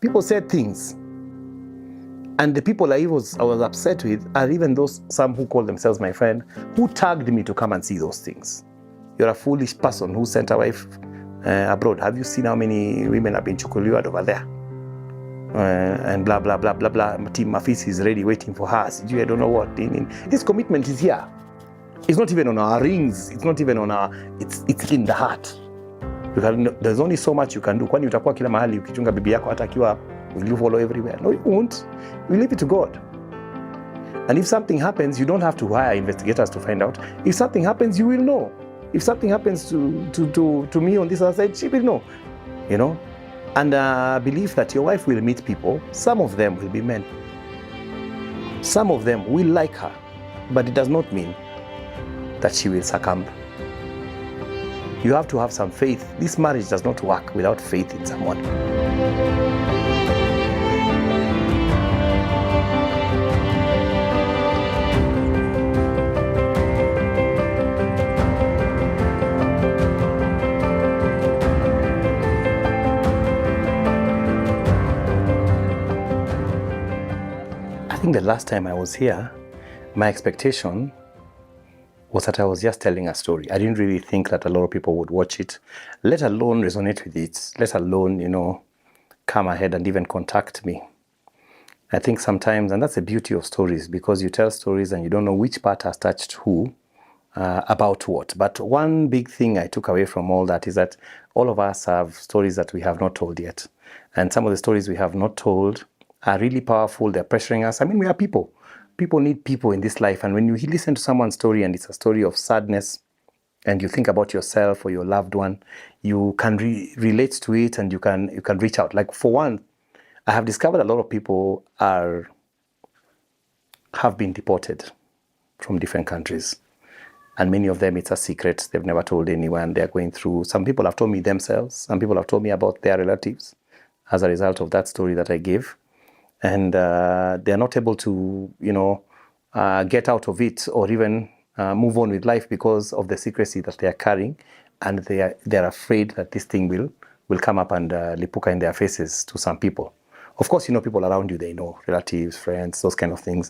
People said things. And the people I was upset with are even those, some who call themselves my friend, who tagged me to come and see those things. You're a foolish person who sent a wife abroad. Have you seen how many women have been chukuliwad over there? And blah, blah, blah, blah, blah. Team Mafisi is ready waiting for her. I don't know what. This commitment is here. It's not even on our rings. It's not even on our, it's in the heart. There's only so much you can do. Kwani utakuwa kila mahali ukichunga bibi yako hata akiwa, will you follow everywhere? No, you won't. You leave it to God. And if something happens, you don't have to hire investigators to find out. If something happens, you will know. If something happens to me on this other side, she will know. You know? And believe that your wife will meet people. Some of them will be men. Some of them will like her. But it does not mean that she will succumb. You have to have some faith. This marriage does not work without faith in someone. I think the last time I was here, my expectation was that I was just telling a story. I didn't really think that a lot of people would watch it, let alone resonate with it, let alone, you know, come ahead and even contact me. I think sometimes, and that's the beauty of stories, because you tell stories and you don't know which part has touched who, about what. But one big thing I took away from all that is that all of us have stories that we have not told yet. And some of the stories we have not told are really powerful. They're pressuring us. I mean, we are people. People need people in this life. And when you listen to someone's story and it's a story of sadness and you think about yourself or your loved one, you can relate to it and you can reach out. Like for one, I have discovered a lot of people have been deported from different countries. And many of them, it's a secret. They've never told anyone. They're going through. Some people have told me themselves. Some people have told me about their relatives as a result of that story that I gave. And they're not able to, you know, get out of it or even move on with life because of the secrecy that they are carrying. And they're afraid that this thing will come up and lipuka in their faces to some people. Of course, you know, people around you, they know, relatives, friends, those kind of things.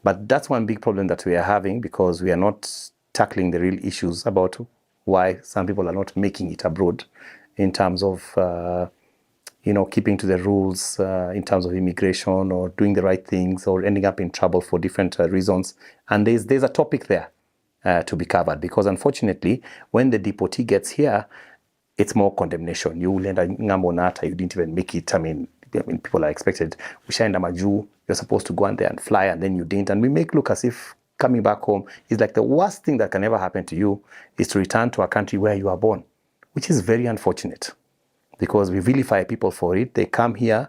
But that's one big problem that we are having because we are not tackling the real issues about why some people are not making it abroad in terms of, you know, keeping to the rules in terms of immigration or doing the right things or ending up in trouble for different reasons. And there's a topic there to be covered because unfortunately, when the deportee gets here, it's more condemnation. You will end up ngambo nata, you didn't even make it. I mean, people are expected. Ushaenda maju, you're supposed to go on there and fly and then you didn't. And we make look as if coming back home is like the worst thing that can ever happen to you is to return to a country where you are born, which is very unfortunate. Because we vilify people for it. They come here,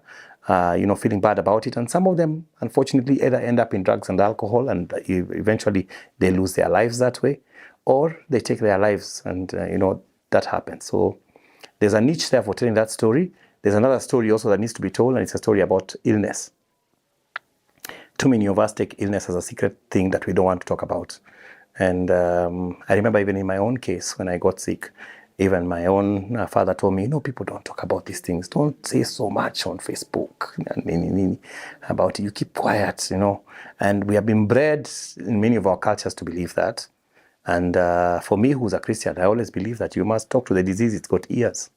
you know, feeling bad about it. And some of them, unfortunately, either end up in drugs and alcohol and eventually they lose their lives that way. Or they take their lives and, you know, that happens. So there's a niche there for telling that story. There's another story also that needs to be told, and it's a story about illness. Too many of us take illness as a secret thing that we don't want to talk about. And I remember even in my own case, when I got sick, even my own father told me, no, people don't talk about these things. Don't say so much on Facebook about it. You keep quiet, you know. And we have been bred in many of our cultures to believe that. And for me, who's a Christian, I always believe that you must talk to the disease. It's got ears.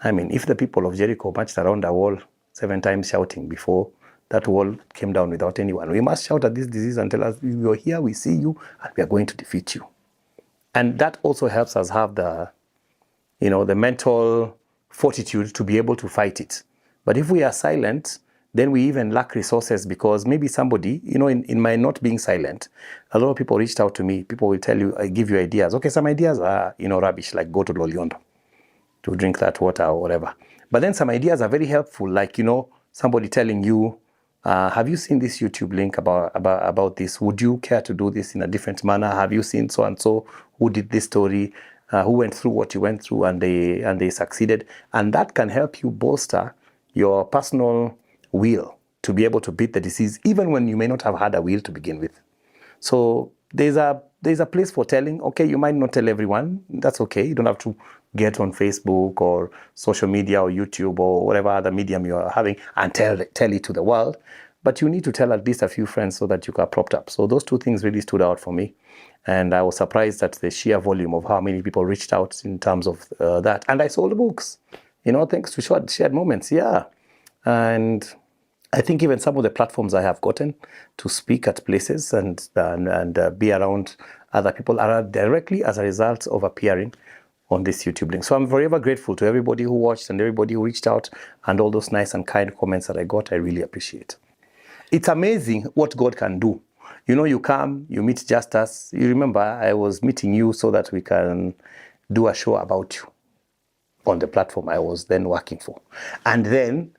I mean, if the people of Jericho marched around the wall 7 times shouting before that wall came down without anyone, we must shout at this disease and tell us, you're here, we see you, and we are going to defeat you. And that also helps us have the, you know, the mental fortitude to be able to fight it. But if we are silent, then we even lack resources because maybe somebody, you know, in my not being silent, a lot of people reached out to me. People will tell you, I give you ideas. Okay, some ideas are, you know, rubbish, like go to Loliondo to drink that water or whatever. But then some ideas are very helpful, like, you know, somebody telling you, have you seen this YouTube link about this? Would you care to do this in a different manner? Have you seen so-and-so who did this story? Who went through what you went through and they succeeded, and that can help you bolster your personal will to be able to beat the disease, even when you may not have had a will to begin with. So there's a place for telling. Okay, you might not tell everyone. That's okay. You don't have to get on Facebook or social media or YouTube or whatever other medium you are having and tell it to the world. But you need to tell at least a few friends so that you got propped up. So those two things really stood out for me. And I was surprised at the sheer volume of how many people reached out in terms of that. And I sold books, thanks to Shared Moments. Yeah. And I think even some of the platforms I have gotten to speak at places and be around other people are directly as a result of appearing on this YouTube link. So I'm forever grateful to everybody who watched and everybody who reached out and all those nice and kind comments that I got. I really appreciate. It's amazing what God can do. You come, you meet Justus. You remember I was meeting you so that we can do a show about you on the platform I was then working for. And then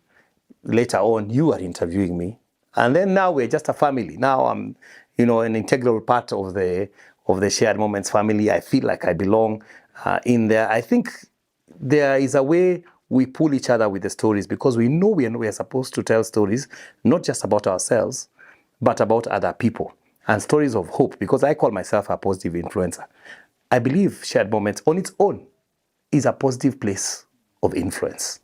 later on, you are interviewing me. And then now we're just a family. Now I'm, an integral part of the Shared Moments family. I feel like I belong in there. I think there is a way we pull each other with the stories because we know we are supposed to tell stories, not just about ourselves, but about other people and stories of hope, because I call myself a positive influencer. I believe Shared Moments on its own is a positive place of influence,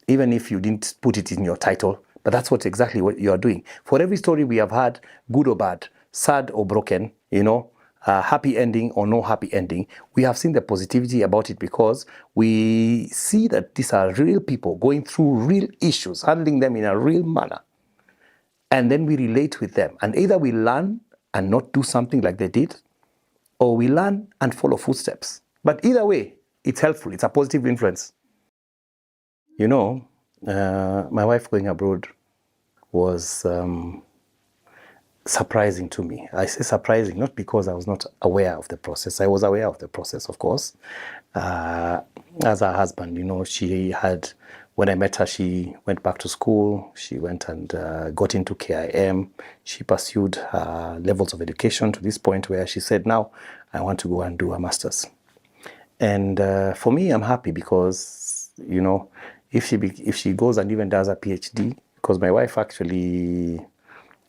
even if you didn't put it in your title, but that's exactly what you are doing. For every story we have had, good or bad, sad or broken, happy ending or no happy ending, we have seen the positivity about it because we see that these are real people going through real issues, handling them in a real manner. And then we relate with them. And either we learn and not do something like they did, or we learn and follow footsteps. But either way, it's helpful. It's a positive influence. My wife going abroad was surprising to me. I say surprising, not because I was not aware of the process. I was aware of the process, of course. As her husband, she had, when I met her, she went back to school. She went and got into KIM. She pursued her levels of education to this point where she said, now I want to go and do a master's. And for me, I'm happy because, if she goes and even does a PhD, because my wife actually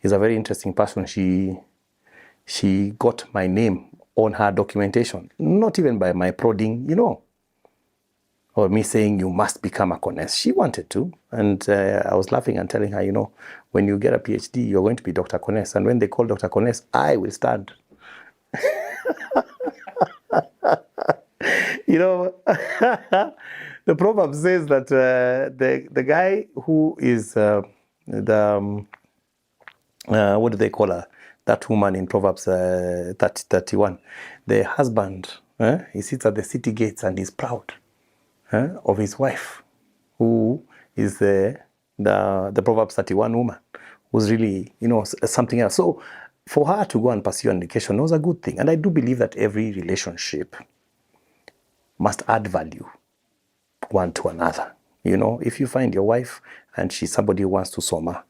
is a very interesting person. She got my name on her documentation, not even by my prodding, or me saying you must become a Kones. She wanted to, and I was laughing and telling her, when you get a PhD, you're going to be Dr. Kones, and when they call Dr. Kones, I will stand. The proverb says that the guy who is what do they call her? That woman in Proverbs 31. The husband, he sits at the city gates and is proud of his wife, who is the Proverbs 31 woman, who's really, something else. So for her to go and pursue an education was a good thing. And I do believe that every relationship must add value one to another. If you find your wife and she's somebody who wants to soma,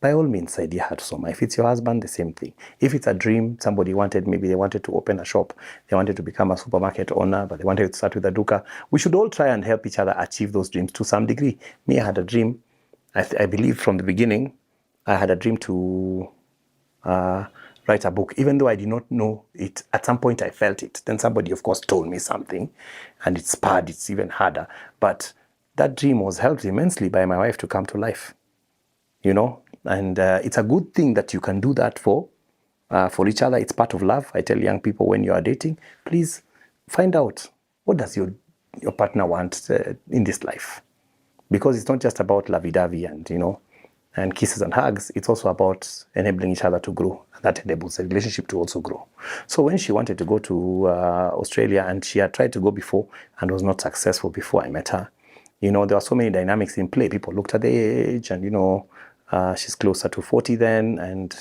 by all means, idea her to soma. If it's your husband, the same thing. If it's a dream, maybe they wanted to open a shop, they wanted to become a supermarket owner, but they wanted to start with a duka, we should all try and help each other achieve those dreams to some degree. Me, I had a dream. I believe from the beginning, I had a dream to write a book, even though I did not know it. At some point, I felt it. Then somebody, of course, told me something, and it's even harder. But that dream was helped immensely by my wife to come to life, and it's a good thing that you can do that for each other. It's part of love. I tell young people when you are dating, please find out what does your partner want in this life, because it's not just about lovey-dovey and kisses and hugs. It's also about enabling each other to grow. That enables the relationship to also grow. So when she wanted to go to Australia, and she had tried to go before and was not successful before I met her, there were so many dynamics in play. People looked at the age and, she's closer to 40 then. And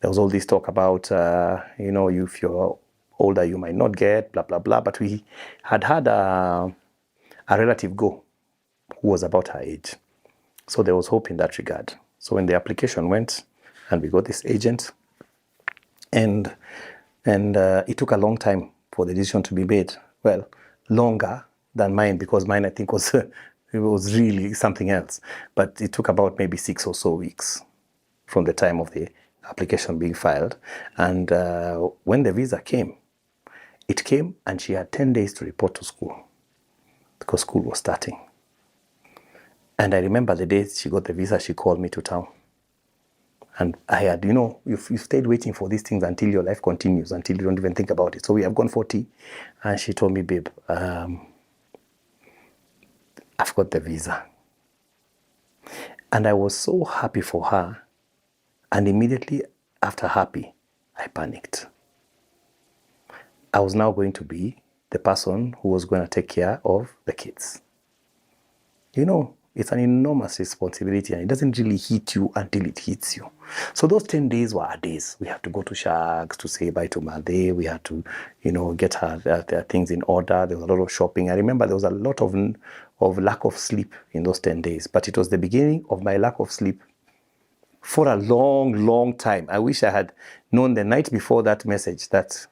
there was all this talk about, if you're older, you might not get, blah, blah, blah. But we had a relative go who was about her age. So there was hope in that regard. So when the application went and we got this agent, and it took a long time for the decision to be made. Well, longer than mine, because mine I think was it was really something else. But it took about maybe 6 or so weeks from the time of the application being filed. And when the visa came, it came and she had 10 days to report to school because school was starting. And I remember the day she got the visa, she called me to town. And I had, you stayed waiting for these things until your life continues, until you don't even think about it. So we have gone 40. And she told me, babe, I've got the visa. And I was so happy for her. And immediately after happy, I panicked. I was now going to be the person who was going to take care of the kids. It's an enormous responsibility and it doesn't really hit you until it hits you. So those 10 days were our days. We had to go to Shags to say bye to Made. We had to, get her things in order. There was a lot of shopping. I remember there was a lot of lack of sleep in those 10 days. But it was the beginning of my lack of sleep for a long, long time. I wish I had known the night before that message that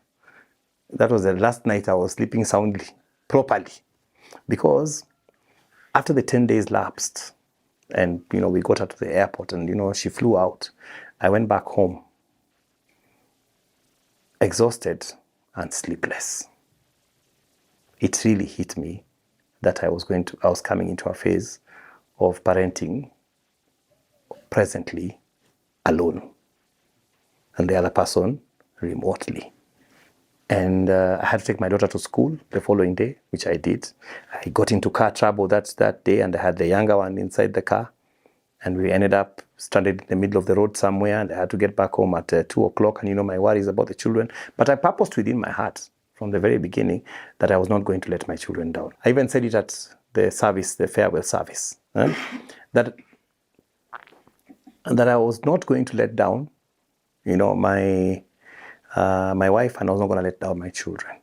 was the last night I was sleeping soundly, properly. Because after the 10 days lapsed and, we got her to the airport and, she flew out, I went back home exhausted and sleepless. It really hit me that I was coming into a phase of parenting presently alone and the other person remotely. And I had to take my daughter to school the following day, which I did. I got into car trouble that day, and I had the younger one inside the car. And we ended up stranded in the middle of the road somewhere, and I had to get back home at 2 o'clock. And my worries about the children. But I purposed within my heart from the very beginning that I was not going to let my children down. I even said it at the service, the farewell service, that I was not going to let down, my wife, and I was not going to let down my children.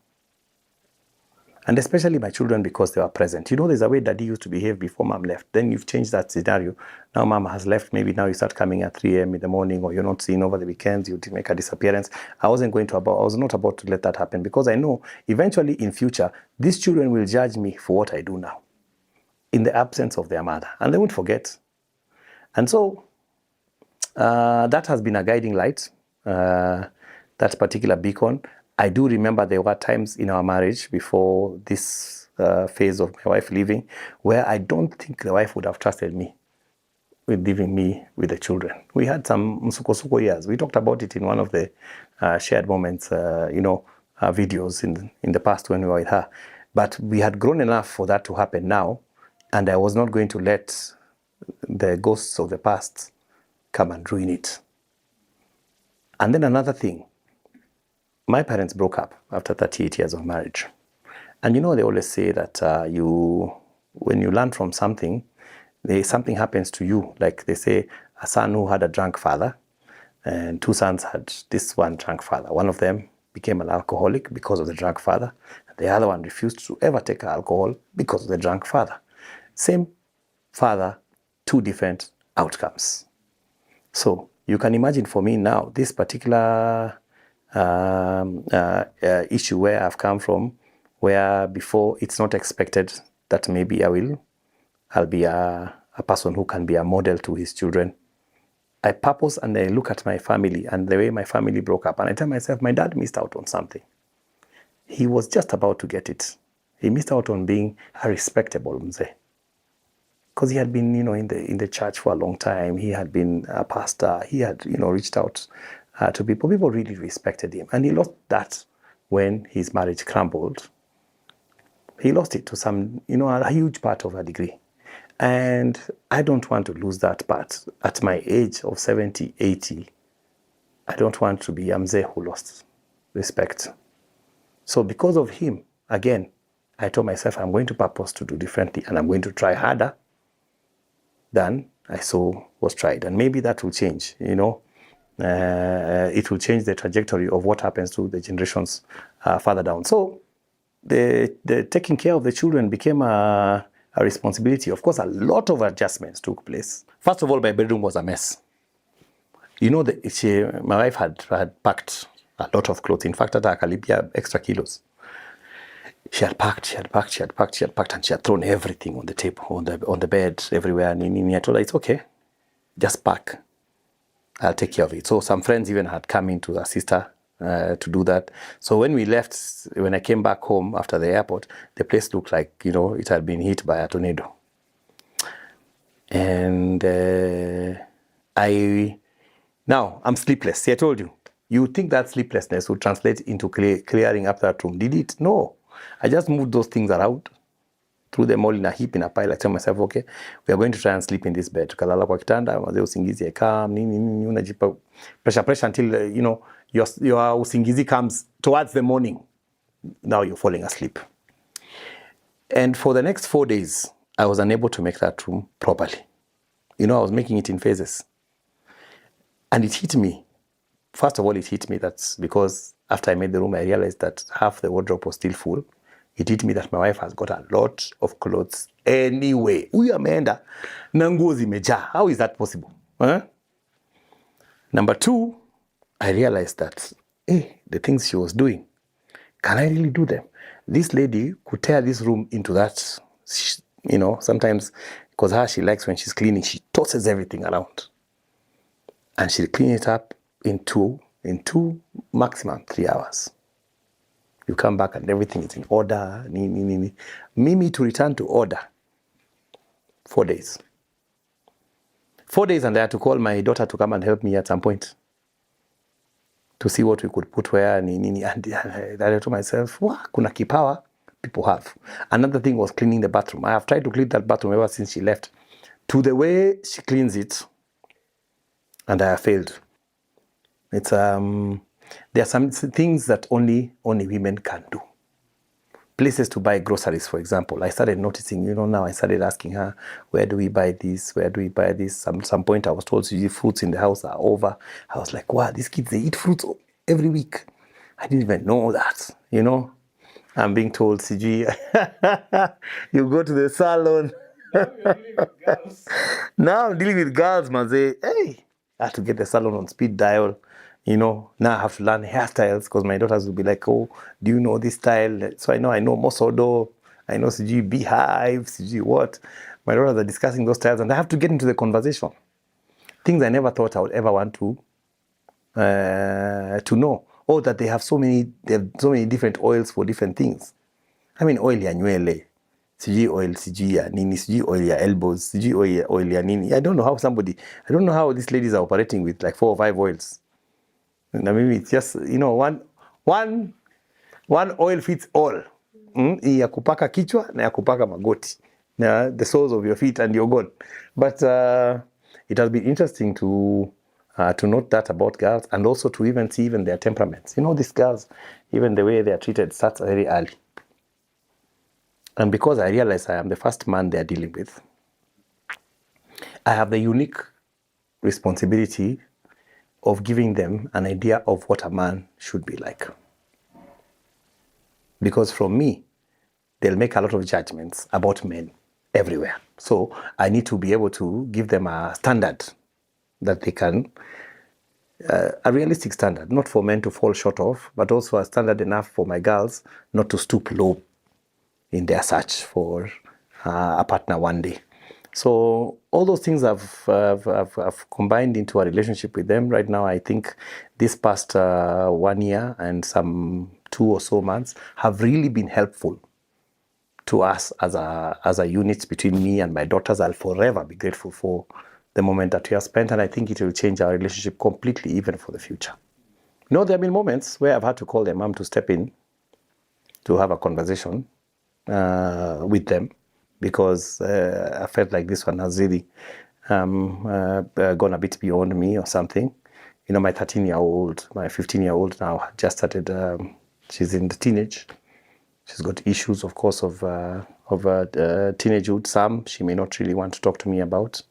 And especially my children because they were present. There's a way Daddy used to behave before Mom left. Then you've changed that scenario. Now Mom has left. Maybe now you start coming at 3 a.m. in the morning, or you're not seen over the weekends. You make a disappearance. I was not about to let that happen because I know eventually in future, these children will judge me for what I do now in the absence of their mother. And they won't forget. And so that has been a guiding light. That particular beacon. I do remember there were times in our marriage before this phase of my wife leaving where I don't think the wife would have trusted me with leaving me with the children. We had some msuko years. We talked about it in one of the shared moments, videos in the past when we were with her. But we had grown enough for that to happen now, and I was not going to let the ghosts of the past come and ruin it. And then another thing. My parents broke up after 38 years of marriage. And they always say that when you learn from something, something happens to you. Like they say, a son who had a drunk father and 2 sons had this one drunk father. One of them became an alcoholic because of the drunk father. The other one refused to ever take alcohol because of the drunk father. Same father, 2 different outcomes. So you can imagine for me now, this particular issue where I've come from, where before it's not expected that maybe I'll be a person who can be a model to his children. I purpose and I look at my family and the way my family broke up, and I tell myself, my dad missed out on something. He was just about to get it. He missed out on being a respectable mzee. Because he had been, in the church for a long time. He had been a pastor. He had, reached out to people. People really respected him. And he lost that when his marriage crumbled. He lost it to some, a huge part of a degree. And I don't want to lose that part. At my age of 70, 80, I don't want to be a mzee who lost respect. So because of him, again, I told myself I'm going to purpose to do differently, and I'm going to try harder than I saw was tried. And maybe that will change, it will change the trajectory of what happens to the generations further down. So the taking care of the children became a responsibility. Of course, a lot of adjustments took place. First of all, my bedroom was a mess. My wife had packed a lot of clothes. In fact, at Akalibia, extra kilos. She had packed, and she had thrown everything on the table, on the bed, everywhere. And I told her, it's okay, just pack. I'll take care of it. So some friends even had come in to assist her to do that. So when we left, when I came back home after the airport, the place looked like, it had been hit by a tornado. And now I'm sleepless. See, I told you. You would think that sleeplessness would translate into clearing up that room. Did it? No. I just moved those things around, threw them all in a heap, in a pile. I tell myself, okay, we are going to try and sleep in this bed. Tukalala kwa kitanda, wazee usingizi yakam, nini, unajipa pressure until, your usingizi comes towards the morning. Now you're falling asleep. And for the next 4 days, I was unable to make that room properly. I was making it in phases. And it hit me. First of all, it hit me that's because after I made the room, I realized that half the wardrobe was still full. It hit me that my wife has got a lot of clothes anyway. Huyu ameenda na nguo zimejaa. How is that possible? Huh? Number two, I realized that the things she was doing, can I really do them? This lady could tear this room into that. Sometimes, because she likes when she's cleaning, she tosses everything around. And she'll clean it up in two, maximum 3 hours. You come back and everything is in order. Mimi to return to order. 4 days. 4 days, and I had to call my daughter to come and help me at some point to see what we could put where. And I told myself, wow, kuna kipawa people have. Another thing was cleaning the bathroom. I have tried to clean that bathroom ever since she left. To the way she cleans it, and I have failed. It's there are some things that only women can do. Places to buy groceries, for example. I started noticing, now I started asking her, where do we buy this? Where do we buy this? Some point I was told fruits in the house are over. I was like, wow, these kids, they eat fruits every week. I didn't even know that, I'm being told, CG, you go to the salon. Now I'm dealing with girls, man. Say, hey, I have to get the salon on speed dial. Now I have to learn hairstyles because my daughters will be like, oh, do you know this style? So I know Mosodo, I know CG Beehive, CG what. My daughters are discussing those styles and I have to get into the conversation. Things I never thought I would ever want to know. Or that they have so many different oils for different things. I mean, oil ya nywele, CG oil, CG ya nini, CG oil ya elbows, CG oil ya nini. I don't know how these ladies are operating with like 4 or 5 oils. And maybe it's just, one oil fits all. Ya kupaka kichwa na ya kupaka magoti. The soles of your feet and you're gone. But it has been interesting to note that about girls and also to even see their temperaments. These girls, even the way they are treated starts very early. And because I realize I am the first man they are dealing with, I have the unique responsibility of giving them an idea of what a man should be like. Because from me, they'll make a lot of judgments about men everywhere. So I need to be able to give them a standard that they can, a realistic standard, not for men to fall short of, but also a standard enough for my girls not to stoop low in their search for a partner one day. So all those things have combined into a relationship with them. Right now, I think this past 1 year and some 2 or so months have really been helpful to us as a unit between me and my daughters. I'll forever be grateful for the moment that we have spent, and I think it will change our relationship completely, even for the future. There have been moments where I've had to call their mom to step in to have a conversation with them, because I felt like this one has really gone a bit beyond me or something. My 13-year-old, my 15-year-old now just started, she's in the teenage. She's got issues, of course, of teenagehood. Some she may not really want to talk to me about,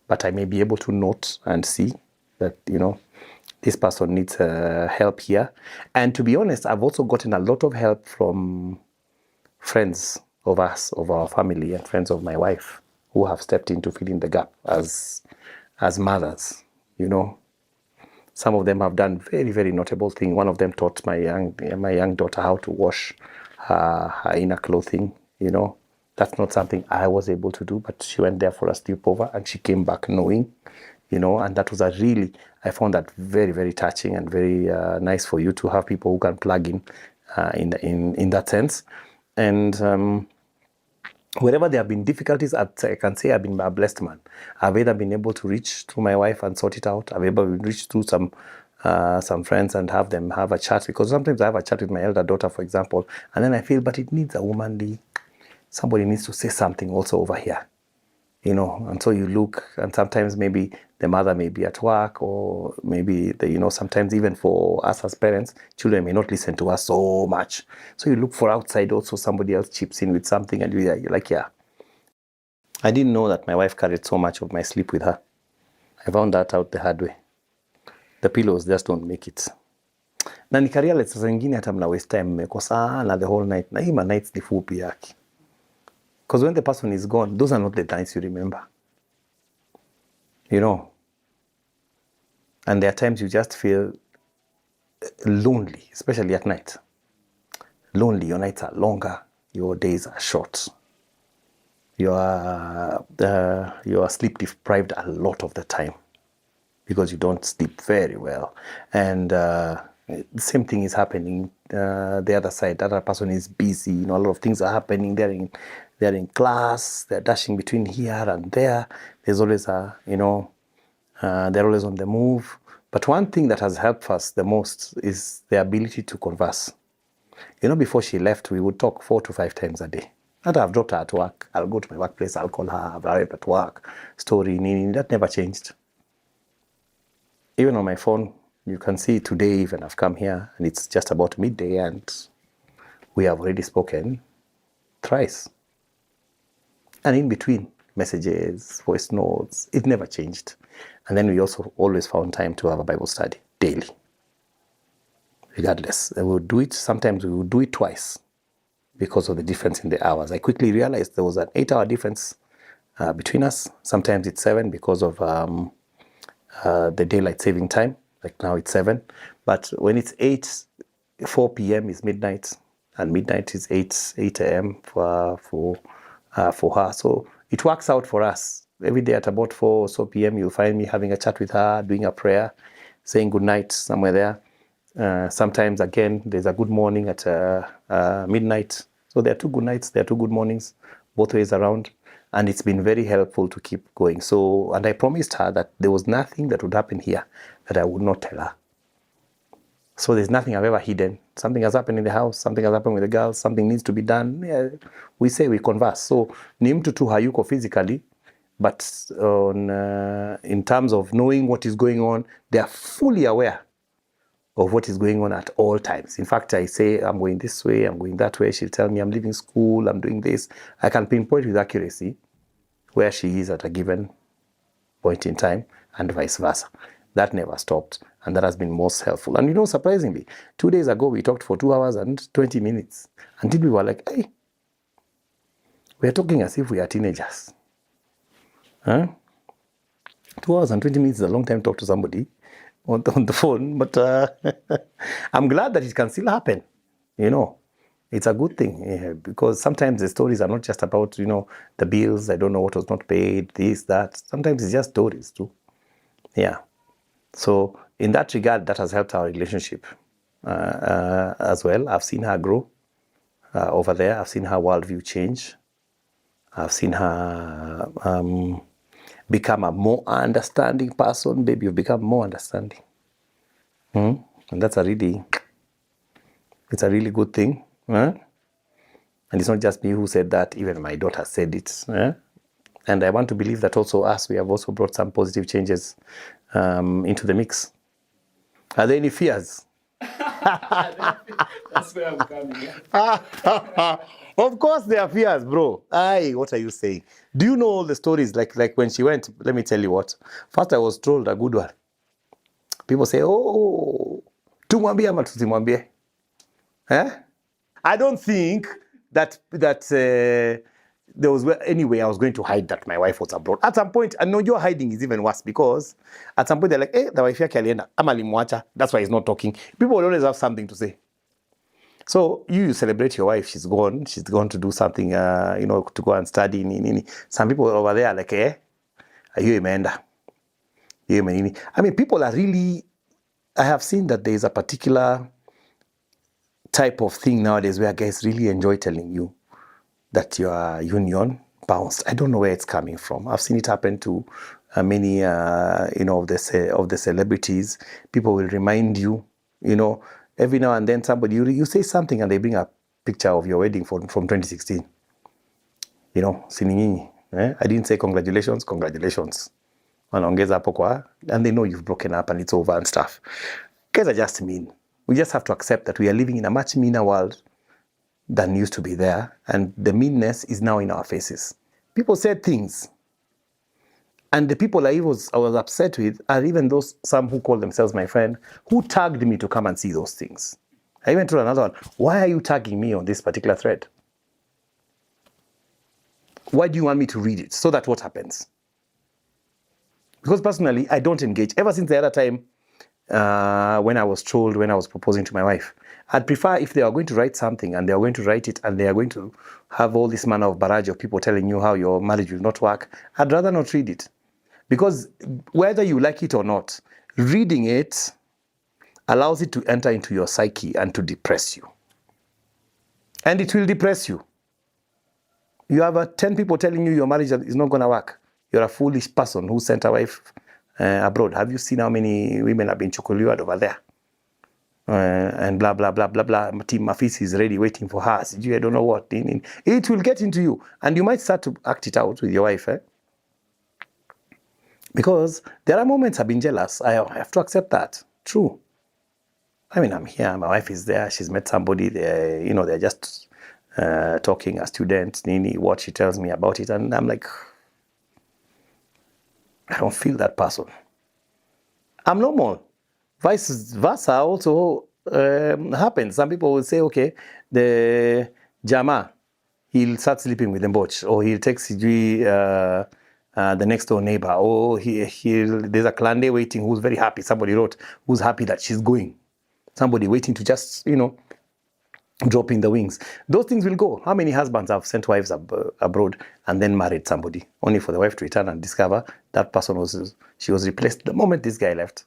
but I may be able to note and see that, this person needs help here. And to be honest, I've also gotten a lot of help from friends of us, of our family, and friends of my wife who have stepped in to fill in the gap as mothers. Some of them have done very, very notable thing. One of them taught my young daughter how to wash her inner clothing. That's not something I was able to do, but she went there for a sleepover and she came back knowing, and that was I found that very, very touching and very nice for you to have people who can plug in that sense. And wherever there have been difficulties, I can say I've been a blessed man. I've either been able to reach through my wife and sort it out. I've able to reach through some friends and have them have a chat, because sometimes I have a chat with my elder daughter, for example, and then I feel, but it needs a womanly, somebody needs to say something also over here, and so you look, and sometimes maybe the mother may be at work, or maybe sometimes even for us as parents, children may not listen to us so much. So you look for outside also, somebody else chips in with something, and you're like, yeah. I didn't know that my wife carried so much of my sleep with her. I found that out the hard way. The pillows just don't make it. Na nikarealize sasa ingine hata mna waste time mmekosana the whole night. Na hii nights ni fupi yake. Because when the person is gone, those are not the nights you remember. And there are times you just feel lonely, especially at night. Lonely, your nights are longer, your days are short. You are sleep deprived a lot of the time because you don't sleep very well. And the same thing is happening the other side. The other person is busy. A lot of things are happening. They're in class. They're dashing between here and there. There's always they're always on the move. But one thing that has helped us the most is the ability to converse. Before she left, we would talk 4 to 5 times a day. After I've dropped her at work, I'll go to my workplace, I'll call her, I've arrived at work, story, nini, that never changed. Even on my phone, you can see today even I've come here and it's just about midday and we have already spoken thrice. And in between, messages, voice notes, it never changed. And then we also always found time to have a Bible study daily. Regardless, we would do it, sometimes we would do it twice because of the difference in the hours. I quickly realized there was an 8-hour difference between us. Sometimes it's 7 because of the daylight saving time. Like now it's 7. But when it's 8, 4 p.m. is midnight, and midnight is 8 a.m. for her. So it works out for us. Every day at about 4 or so p.m. you'll find me having a chat with her, doing a prayer, saying good night somewhere there. Sometimes, again, there's a good morning at midnight. So there are 2 good nights, there are 2 good mornings, both ways around. And it's been very helpful to keep going. So, and I promised her that there was nothing that would happen here that I would not tell her. So there's nothing I've ever hidden. Something has happened in the house, something has happened with the girls, something needs to be done. Yeah, we say, we converse. So ni mtu tu hayuko physically, but in terms of knowing what is going on, they are fully aware of what is going on at all times. In fact, I say, I'm going this way, I'm going that way. She'll tell me, I'm leaving school, I'm doing this. I can pinpoint with accuracy where she is at a given point in time, and vice versa. That never stopped, and that has been most helpful. And surprisingly, 2 days ago, we talked for 2 hours and 20 minutes. Until we were like, hey, we are talking as if we are teenagers. Huh? 2 hours and 20 minutes is a long time to talk to somebody on the phone, but I'm glad that it can still happen. It's a good thing, because sometimes the stories are not just about, the bills, I don't know what was not paid, this, that. Sometimes it's just stories too. Yeah. So in that regard, that has helped our relationship as well. I've seen her grow over there. I've seen her worldview change. I've seen her become a more understanding person. Baby, you've become more understanding. And that's it's a really good thing. And it's not just me who said that, even my daughter said it. And I want to believe that also us, we have also brought some positive changes into the mix. Are there any fears? That's where I'm coming. Of course there are fears, bro. Aye, what are you saying? Do you know all the stories? Like when she went, let me tell you what. First I was told a good one. People say, oh, tumwambie ama tusimwambie. I don't think that there was any way I was going to hide that my wife was abroad. At some point, and no, your hiding is even worse, because at some point they're like, hey, the wife yake alienda, ama alimwacha, that's why he's not talking. People will always have something to say. So you celebrate your wife, she's gone to do something, to go and study. Some people over there are like, are you imeenda? I mean, people are really, I have seen that there is a particular type of thing nowadays where guys really enjoy telling you that you are union bounced. I don't know where it's coming from. I've seen it happen to many, of the celebrities. People will remind you, every now and then somebody, you say something and they bring a picture of your wedding from 2016. Anaminyi. I didn't say congratulations. Wanaongeza hapo kwa, and they know you've broken up and it's over and stuff. Guys are just mean. We just have to accept that we are living in a much meaner world than used to be there, and the meanness is now in our faces. People said things, and the people I was upset with are even those, some who call themselves my friend, who tagged me to come and see those things. I even told another one, why are you tagging me on this particular thread? Why do you want me to read it? So that what happens? Because personally, I don't engage. Ever since the other time when I was proposing to my wife, I'd prefer if they are going to write something and they are going to write it and they are going to have all this manner of barrage of people telling you how your marriage will not work, I'd rather not read it. Because whether you like it or not, reading it allows it to enter into your psyche and to depress you. And it will depress you. You have 10 people telling you your marriage is not going to work. You're a foolish person who sent a wife abroad. Have you seen how many women have been chukuliwad over there? And blah, blah, blah, blah, blah. Team Mafisi is ready waiting for her. I don't know what. It will get into you. And you might start to act it out with your wife. Because there are moments I've been jealous. I have to accept that. True. I mean, I'm here. My wife is there. She's met somebody. They're just talking as students. What she tells me about it. And I'm like, I don't feel that person. I'm normal. Vice versa also happens. Some people will say, okay, the Jama, he'll start sleeping with the boch, or he'll text the next door neighbor, or there's a Klande waiting who's very happy. Somebody wrote, who's happy that she's going. Somebody waiting to just, drop in the wings. Those things will go. How many husbands have sent wives abroad and then married somebody, only for the wife to return and discover that person was replaced the moment this guy left?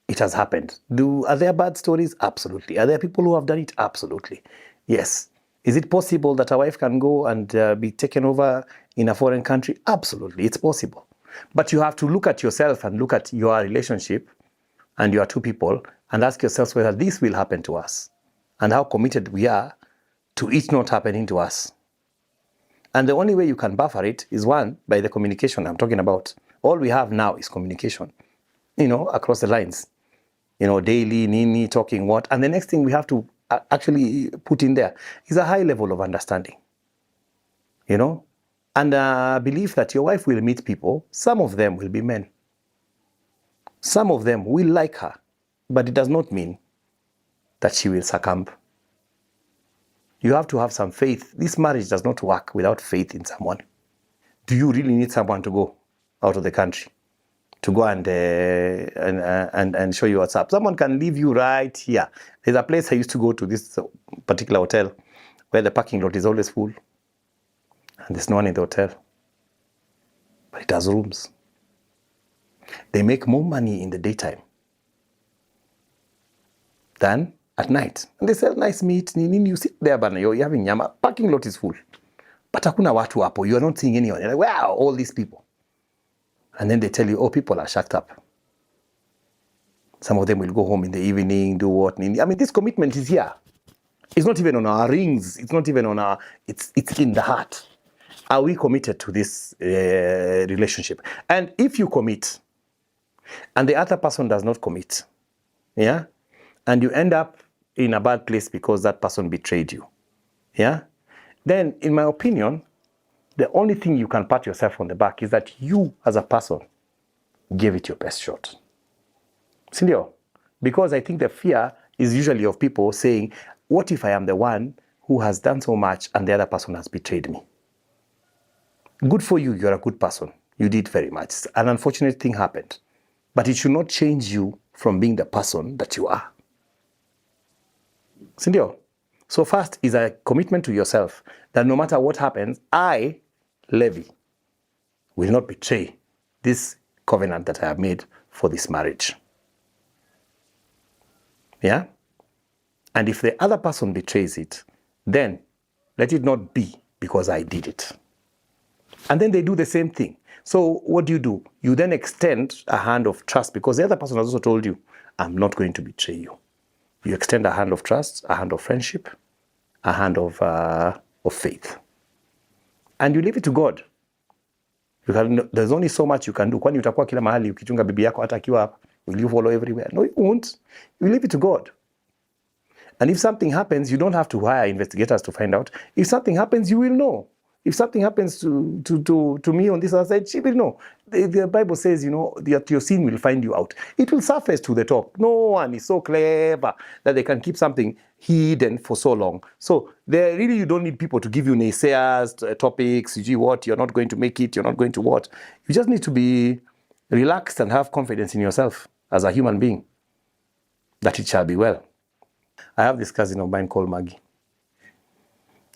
It has happened. Are there bad stories? Absolutely. Are there people who have done it? Absolutely. Yes. Is it possible that a wife can go and be taken over in a foreign country? Absolutely. It's possible. But you have to look at yourself and look at your relationship and your two people and ask yourselves whether this will happen to us and how committed we are to it not happening to us. And the only way you can buffer it is, one, by the communication I'm talking about. All we have now is communication, across the lines. Daily, talking what. And the next thing we have to actually put in there is a high level of understanding. And believe that your wife will meet people. Some of them will be men. Some of them will like her. But it does not mean that she will succumb. You have to have some faith. This marriage does not work without faith in someone. Do you really need someone to go out of the country to go and show you what's up? Someone can leave you right here. There's a place I used to go to, this particular hotel, where the parking lot is always full. And there's no one in the hotel. But it has rooms. They make more money in the daytime than at night. And they sell nice meat. You sit there, but you're having nyama. Parking lot is full. But hakuna watu hapo. You're not seeing anyone. You're like, wow, all these people. And then they tell you, people are shacked up. Some of them will go home in the evening, do what? I mean, this commitment is here. It's not even on our rings. It's not even on our, it's in the heart. Are we committed to this relationship? And if you commit, and the other person does not commit, yeah, and you end up in a bad place because that person betrayed you, yeah, then in my opinion, the only thing you can pat yourself on the back is that you, as a person, gave it your best shot. Sindio? Because I think the fear is usually of people saying, what if I am the one who has done so much and the other person has betrayed me? Good for you, you're a good person. You did very much. An unfortunate thing happened. But it should not change you from being the person that you are. Sindio? So first is a commitment to yourself that no matter what happens, I, Levi, will not betray this covenant that I have made for this marriage. Yeah? And if the other person betrays it, then let it not be because I did it. And then they do the same thing. So what do? You then extend a hand of trust because the other person has also told you, I'm not going to betray you. You extend a hand of trust, a hand of friendship, a hand of faith. And you leave it to God. There's only so much you can do. Kwani utakuwa kila mahali ukichunga bibi yako hata akiwa hapa? Will you follow everywhere? No, you won't. You leave it to God. And if something happens, you don't have to hire investigators to find out. If something happens, you will know. If something happens to me on this other side, she will know. The Bible says, that your sin will find you out. It will surface to the top. No one is so clever that they can keep something hidden for so long. So really, you don't need people to give you naysayers, topics, what, you're not going to make it, you're not going to what. You just need to be relaxed and have confidence in yourself as a human being, that it shall be well. I have this cousin of mine called Maggie.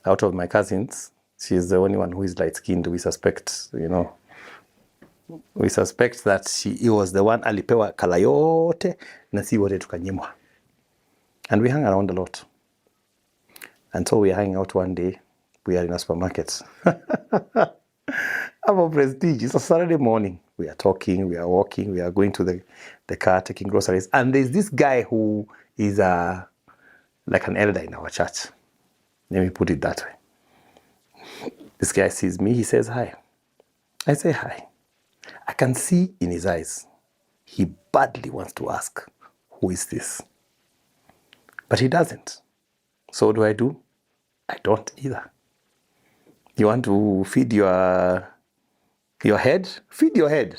Out of my cousins, she's the only one who is light-skinned. We suspect, we suspect that he was the one alipewa kala yote na si wote tukanyimwa. And we hang around a lot. And so we are hanging out one day. We are in a supermarket. About Prestige. It's a Saturday morning. We are talking, we are walking, we are going to the car, taking groceries. And there's this guy who is like an elder in our church. Let me put it that way. This guy sees me, he says hi. I say hi. I can see in his eyes, he badly wants to ask, who is this? But he doesn't. So what do? I don't either. You want to feed your head? Feed your head.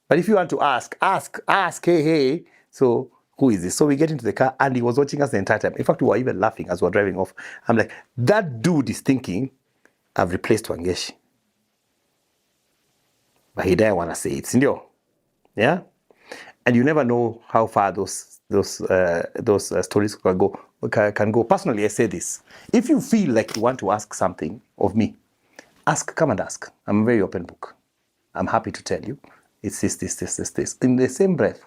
But if you want to ask, hey. So who is this? So we get into the car and he was watching us the entire time. In fact, we were even laughing as we were driving off. I'm like, that dude is thinking, I've replaced Wangeshi. But he didn't want to say it. Sindio? Yeah? And you never know how far those stories can go. Personally, I say this. If you feel like you want to ask something of me, come and ask. I'm a very open book. I'm happy to tell you. It's this. In the same breath,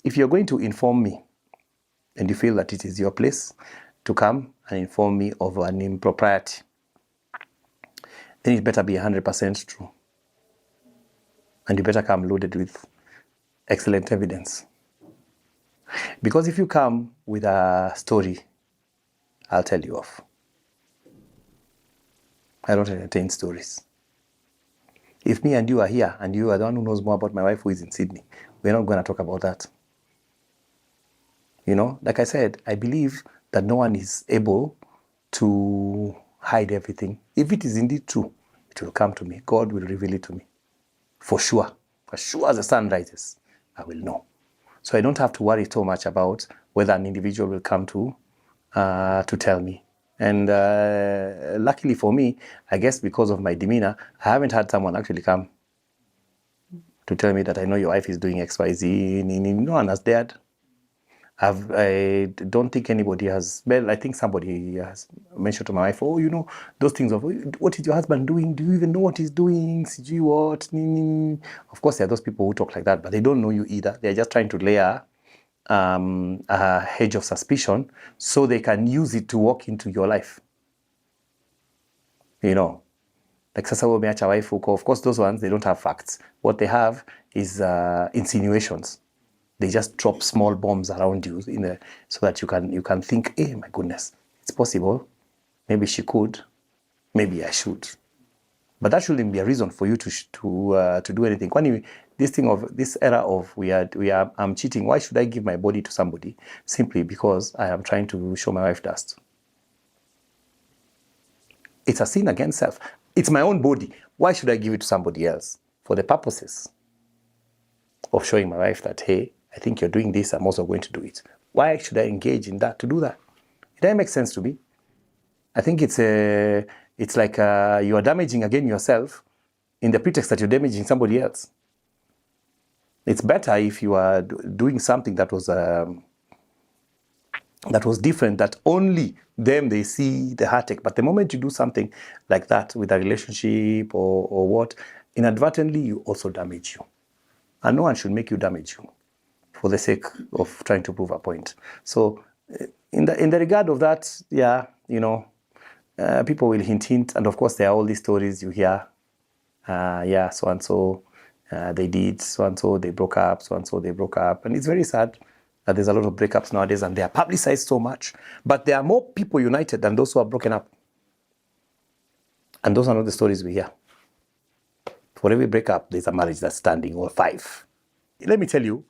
if you're going to inform me and you feel that it is your place to come and inform me of an impropriety, then it better be 100% true. And you better come loaded with excellent evidence. Because if you come with a story, I'll tell you off. I don't entertain stories. If me and you are here and you are the one who knows more about my wife who is in Sydney, we're not going to talk about that. Like I said, I believe that no one is able to hide everything. If it is indeed true, it will come to me. God will reveal it to me. For sure. As sure as the sun rises, I will know. So I don't have to worry so much about whether an individual will come to tell me. And luckily for me, I guess because of my demeanor, I haven't had someone actually come to tell me that I know your wife is doing XYZ. No one has dared. I don't think anybody has. Well, I think somebody has mentioned to my wife, those things of, what is your husband doing? Do you even know what he's doing? CG what? Of course, there are those people who talk like that, but they don't know you either. They're just trying to layer a hedge of suspicion so they can use it to walk into your life. Like sasa umeacha wife huko. Of course, those ones, they don't have facts. What they have is insinuations. They just drop small bombs around you so that you can think, hey, my goodness, it's possible. Maybe she could. Maybe I should. But that shouldn't be a reason for you to do anything. This era of I'm cheating. Why should I give my body to somebody simply because I am trying to show my wife dust? It's a sin against self. It's my own body. Why should I give it to somebody else? For the purposes of showing my wife that, hey, I think you're doing this, I'm also going to do it. Why should I engage in that to do that? It doesn't make sense to me. I think it's like you are damaging again yourself in the pretext that you're damaging somebody else. It's better if you are doing something that was different, that only them, they see the heartache. But the moment you do something like that with a relationship or what, inadvertently you also damage you. And no one should make you damage you for the sake of trying to prove a point. So in the regard of that, yeah, people will hint, and of course there are all these stories you hear. Yeah, so and so they did, so and so they broke up, so and so they broke up, and it's very sad that there's a lot of breakups nowadays, and they are publicized so much. But there are more people united than those who are broken up, and those are not the stories we hear. For every breakup, there's a marriage that's standing, or 5. Let me tell you,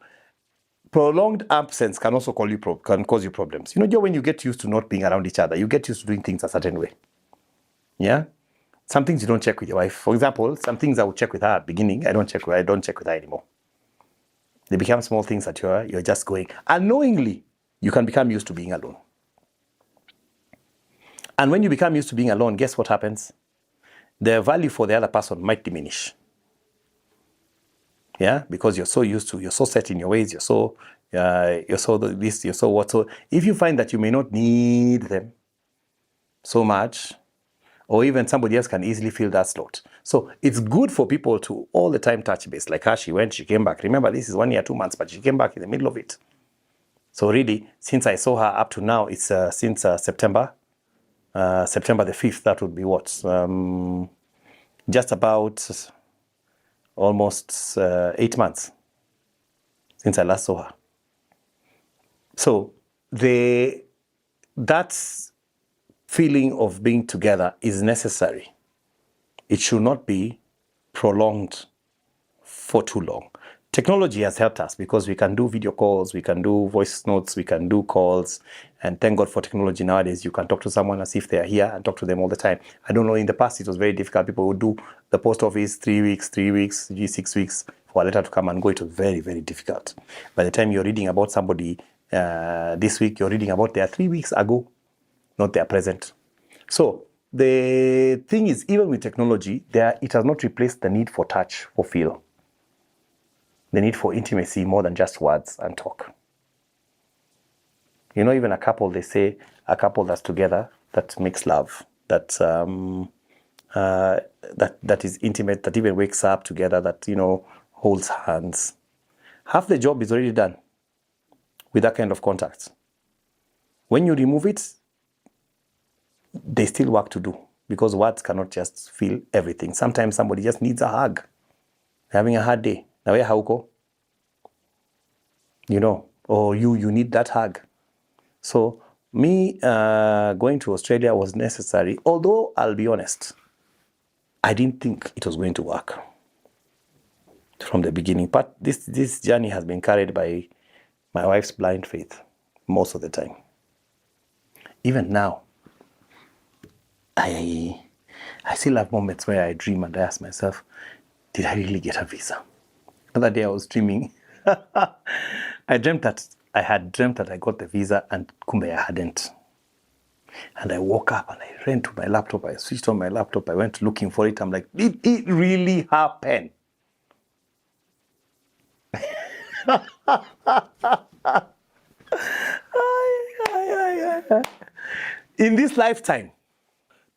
prolonged absence can also cause you problems. When you get used to not being around each other, you get used to doing things a certain way. Yeah? Some things you don't check with your wife. For example, some things I would check with her at the beginning, I don't check with her anymore. They become small things that you're just going. Unknowingly, you can become used to being alone. And when you become used to being alone, guess what happens? The value for the other person might diminish. Yeah, because you're so set in your ways, you're so this, you're so what. So if you find that you may not need them so much, or even somebody else can easily fill that slot. So it's good for people to all the time touch base. Like her, she came back. Remember, this is 1 year, 2 months, but she came back in the middle of it. So really, since I saw her up to now, it's since September the 5th, that would be what? Just about almost 8 months since I last saw her. So that feeling of being together is necessary. It should not be prolonged for too long. Technology has helped us because we can do video calls, we can do voice notes, we can do calls, and thank God for technology nowadays. You can talk to someone as if they are here and talk to them all the time. I don't know, in the past it was very difficult. People would do the post office 3 weeks, 6 weeks for a letter to come and go. It was very, very difficult. By the time you're reading about somebody this week, you're reading about their 3 weeks ago, not their present. So the thing is, even with technology, it has not replaced the need for touch, for feel. The need for intimacy more than just words and talk. Even a couple, they say a couple that's together, that makes love, that is intimate, that even wakes up together, that, holds hands. Half the job is already done with that kind of contact. When you remove it, there's still work to do because words cannot just fill everything. Sometimes somebody just needs a hug. They're having a hard day. Now, hauko? Or you need that hug. So me going to Australia was necessary, although I'll be honest, I didn't think it was going to work from the beginning. But this journey has been carried by my wife's blind faith most of the time. Even now, I still have moments where I dream and I ask myself, did I really get a visa? The other day I was dreaming. I had dreamt that I got the visa and kumbe I hadn't. And I woke up and I ran to my laptop. I switched on my laptop. I went looking for it. I'm like, did it really happen? In this lifetime,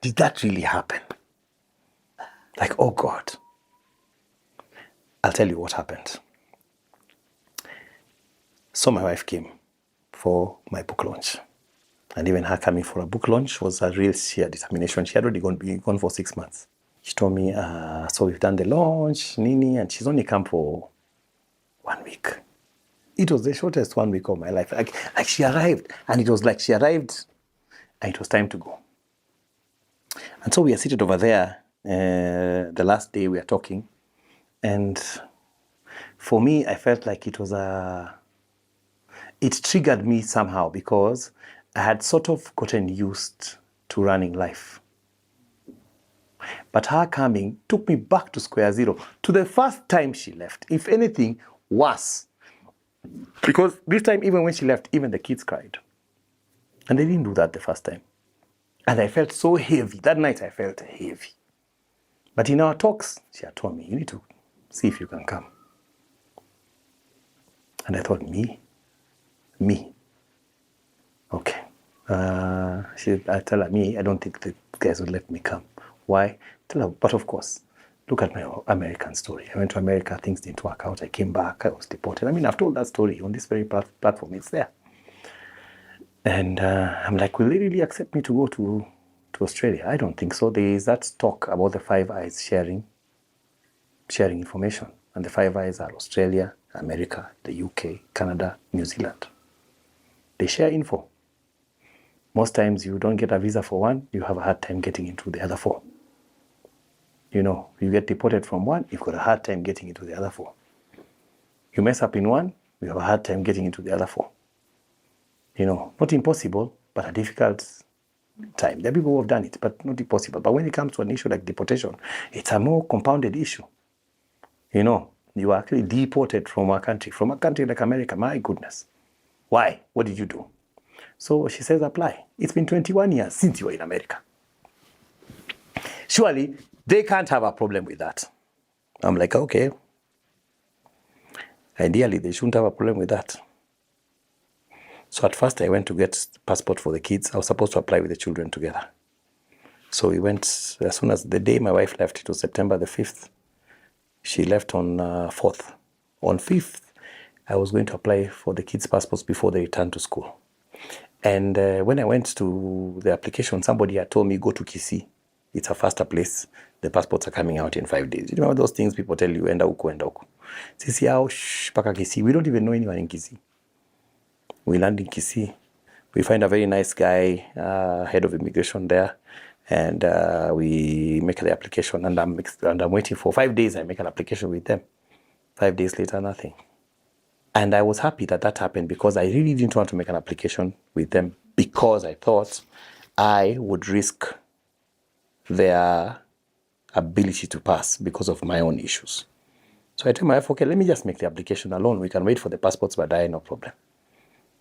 did that really happen? Like, oh God. I'll tell you what happened. So my wife came for my book launch. And even her coming for a book launch was a real sheer determination. She had already been gone for 6 months. She told me, so we've done the launch, Nini, and she's only come for 1 week. It was the shortest 1 week of my life. Like she arrived, and it was like she arrived, and it was time to go. And so we are seated over there. The last day we are talking. And for me, I felt like it triggered me somehow because I had sort of gotten used to running life. But her coming took me back to square zero, to the first time she left. If anything, worse. Because this time, even when she left, even the kids cried. And they didn't do that the first time. And I felt so heavy. That night I felt heavy. But in our talks, she had told me, you need to see if you can come. And I thought, me? Okay. I tell her, I don't think the guys would let me come. Why? Tell her, but of course, Look at my American story. I went to America, things didn't work out. I came back, I was deported. I mean, I've told that story on this very platform. It's there. And I'm like, will they really accept me to go to Australia? I don't think so. There is that talk about the Five Eyes sharing information. And the Five Eyes are Australia, America, the UK, Canada, New Zealand. They share info. Most times you don't get a visa for one, you have a hard time getting into the other four. You know, you get deported from one, you've got a hard time getting into the other four. You mess up in one, you have a hard time getting into the other four. You know, not impossible, but a difficult time. There are people who have done it, but not impossible. But when it comes to an issue like deportation, it's a more compounded issue. You know, you are actually deported from a country like America. My goodness. Why? What did you do? So she says, apply. It's been 21 years since you were in America. Surely, they can't have a problem with that. I'm like, okay. Ideally, they shouldn't have a problem with that. So at first, I went to get passport for the kids. I was supposed to apply with the children together. So we went, as soon as the day my wife left, it was September the 5th. She left on 4th. On 5th, I was going to apply for the kids' passports before they returned to school. And when I went to the application, somebody had told me, go to Kisii. It's a faster place. The passports are coming out in 5 days. You remember those things people tell you, enda huku, enda huku. Sisi yao, paka Kisii. We don't even know anyone in Kisii. We land in Kisii. We find a very nice guy, head of immigration there. And we make the application. And I'm waiting for 5 days. I make an application with them. 5 days later, nothing. And I was happy that that happened because I really didn't want to make an application with them because I thought I would risk their ability to pass because of my own issues. So I tell my wife, okay, let me just make the application alone. We can wait for the passports, but no problem.